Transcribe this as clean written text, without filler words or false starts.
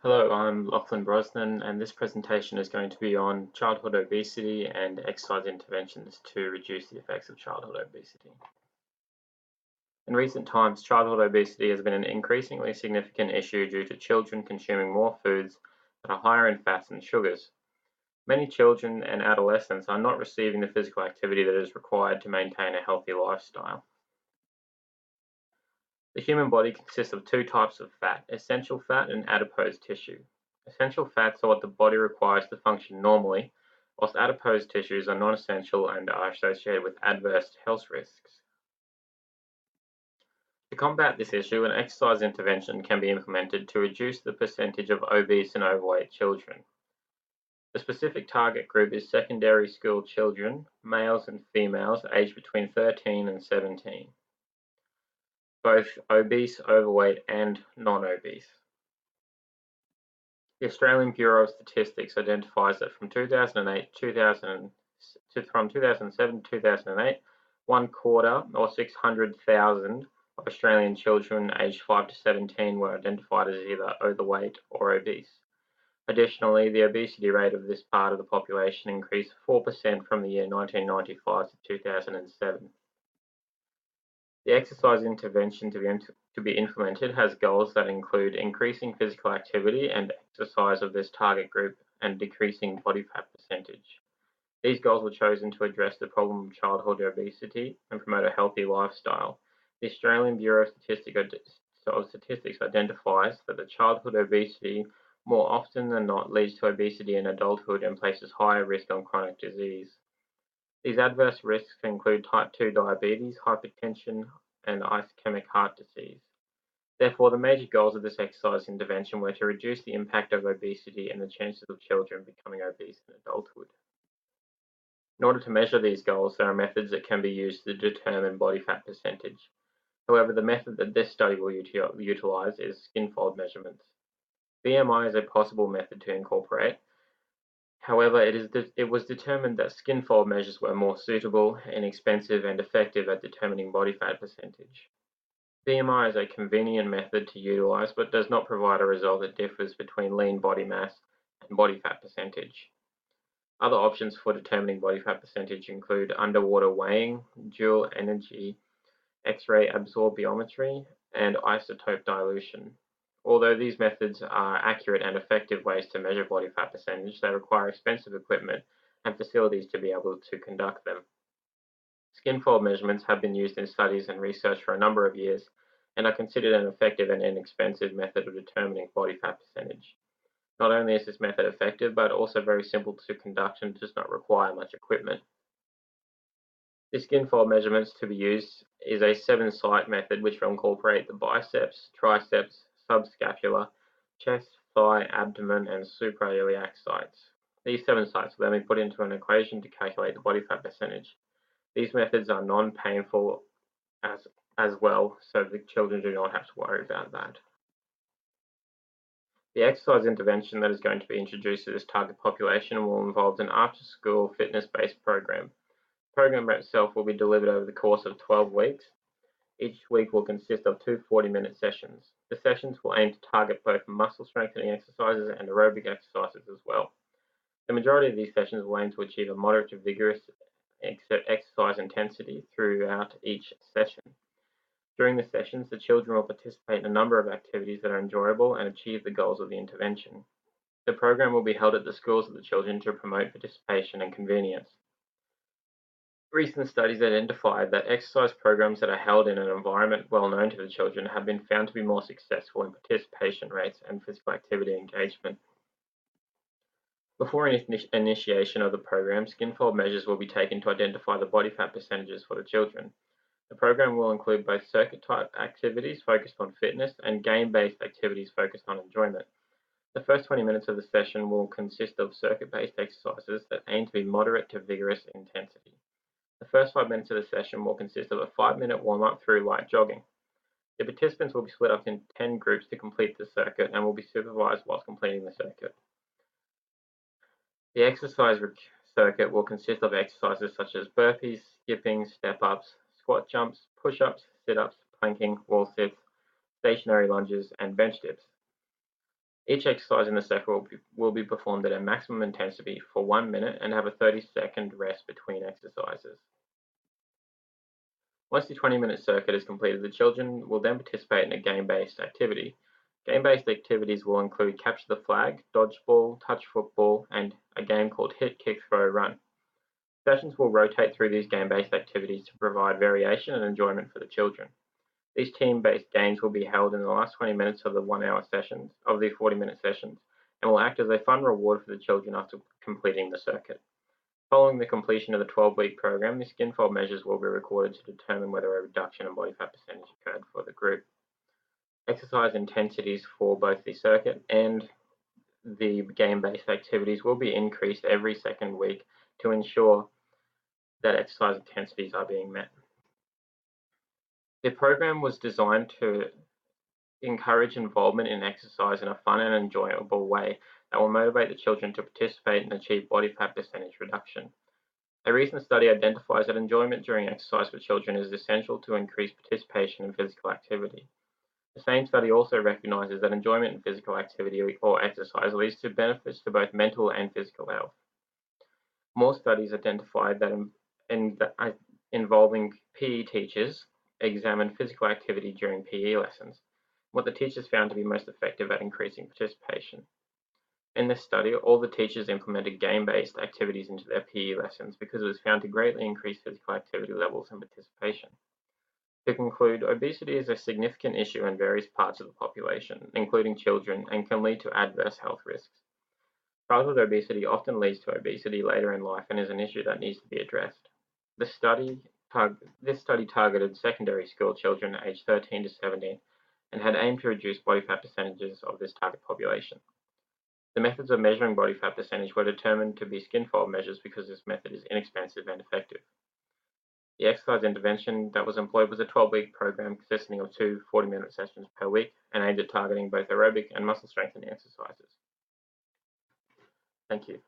Hello, I'm Lachlan Brosnan, and this presentation is going to be on childhood obesity and exercise interventions to reduce the effects of childhood obesity. In recent times, childhood obesity has been an increasingly significant issue due to children consuming more foods that are higher in fats and sugars. Many children and adolescents are not receiving the physical activity that is required to maintain a healthy lifestyle. The human body consists of two types of fat, essential fat and adipose tissue. Essential fats are what the body requires to function normally, whilst adipose tissues are non-essential and are associated with adverse health risks. To combat this issue, an exercise intervention can be implemented to reduce the percentage of obese and overweight children. The specific target group is secondary school children, males and females aged between 13 and 17. Both obese, overweight, and non-obese. The Australian Bureau of Statistics identifies that from 2007 to 2008, one quarter or 600,000 of Australian children aged 5 to 17 were identified as either overweight or obese. Additionally, the obesity rate of this part of the population increased 4% from the year 1995 to 2007. The exercise intervention to be implemented has goals that include increasing physical activity and exercise of this target group and decreasing body fat percentage. These goals were chosen to address the problem of childhood obesity and promote a healthy lifestyle. The Australian Bureau of Statistics identifies that the childhood obesity more often than not leads to obesity in adulthood and places higher risk on chronic disease. These adverse risks include type 2 diabetes, hypertension, and ischemic heart disease. Therefore, the major goals of this exercise intervention were to reduce the impact of obesity and the chances of children becoming obese in adulthood. In order to measure these goals, there are methods that can be used to determine body fat percentage. However, the method that this study will utilize is skin fold measurements. BMI is a possible method to incorporate. However, it was determined that skin fold measures were more suitable, inexpensive, and effective at determining body fat percentage. BMI is a convenient method to utilize, but does not provide a result that differs between lean body mass and body fat percentage. Other options for determining body fat percentage include underwater weighing, dual energy X-ray absorptiometry, and isotope dilution. Although these methods are accurate and effective ways to measure body fat percentage, they require expensive equipment and facilities to be able to conduct them. Skin fold measurements have been used in studies and research for a number of years and are considered an effective and inexpensive method of determining body fat percentage. Not only is this method effective, but also very simple to conduct and does not require much equipment. The skin fold measurements to be used is a 7-site method which will incorporate the biceps, triceps, subscapular, chest, thigh, abdomen, and suprailiac sites. These 7 sites will then be put into an equation to calculate the body fat percentage. These methods are non-painful as well, so the children do not have to worry about that. The exercise intervention that is going to be introduced to this target population will involve an after-school fitness-based program. The program itself will be delivered over the course of 12 weeks. Each week will consist of 2 40-minute sessions. The sessions will aim to target both muscle strengthening exercises and aerobic exercises as well. The majority of these sessions will aim to achieve a moderate to vigorous exercise intensity throughout each session. During the sessions, the children will participate in a number of activities that are enjoyable and achieve the goals of the intervention. The program will be held at the schools of the children to promote participation and convenience. Recent studies identified that exercise programs that are held in an environment well known to the children have been found to be more successful in participation rates and physical activity engagement. Before initiation of the program, skin fold measures will be taken to identify the body fat percentages for the children. The program will include both circuit-type activities focused on fitness and game-based activities focused on enjoyment. The first 20 minutes of the session will consist of circuit-based exercises that aim to be moderate to vigorous intensity. The first 5 minutes of the session will consist of a 5-minute warm-up through light jogging. The participants will be split up into 10 groups to complete the circuit and will be supervised whilst completing the circuit. The exercise circuit will consist of exercises such as burpees, skipping, step-ups, squat jumps, push-ups, sit-ups, planking, wall sits, stationary lunges, and bench dips. Each exercise in the circuit will be performed at a maximum intensity for 1 minute and have a 30-second rest between exercises. Once the 20-minute circuit is completed, the children will then participate in a game-based activity. Game-based activities will include capture the flag, dodgeball, touch football, and a game called hit, kick, throw, run. Sessions will rotate through these game-based activities to provide variation and enjoyment for the children. These team-based games will be held in the last 20 minutes of the 1-hour sessions, of the 40-minute sessions, and will act as a fun reward for the children after completing the circuit. Following the completion of the 12-week program, the skin fold measures will be recorded to determine whether a reduction in body fat percentage occurred for the group. Exercise intensities for both the circuit and the game-based activities will be increased every second week to ensure that exercise intensities are being met. The program was designed to encourage involvement in exercise in a fun and enjoyable way that will motivate the children to participate and achieve body fat percentage reduction. A recent study identifies that enjoyment during exercise for children is essential to increase participation in physical activity. The same study also recognizes that enjoyment in physical activity or exercise leads to benefits to both mental and physical health. More studies identified that involving PE teachers examined physical activity during PE lessons, what the teachers found to be most effective at increasing participation. In this study, all the teachers implemented game-based activities into their PE lessons because it was found to greatly increase physical activity levels and participation. To conclude, obesity is a significant issue in various parts of the population, including children, and can lead to adverse health risks. Childhood obesity often leads to obesity later in life and is an issue that needs to be addressed. This study targeted secondary school children aged 13 to 17 and had aimed to reduce body fat percentages of this target population. The methods of measuring body fat percentage were determined to be skin fold measures because this method is inexpensive and effective. The exercise intervention that was employed was a 12-week program consisting of 2 40-minute sessions per week and aimed at targeting both aerobic and muscle strengthening exercises. Thank you.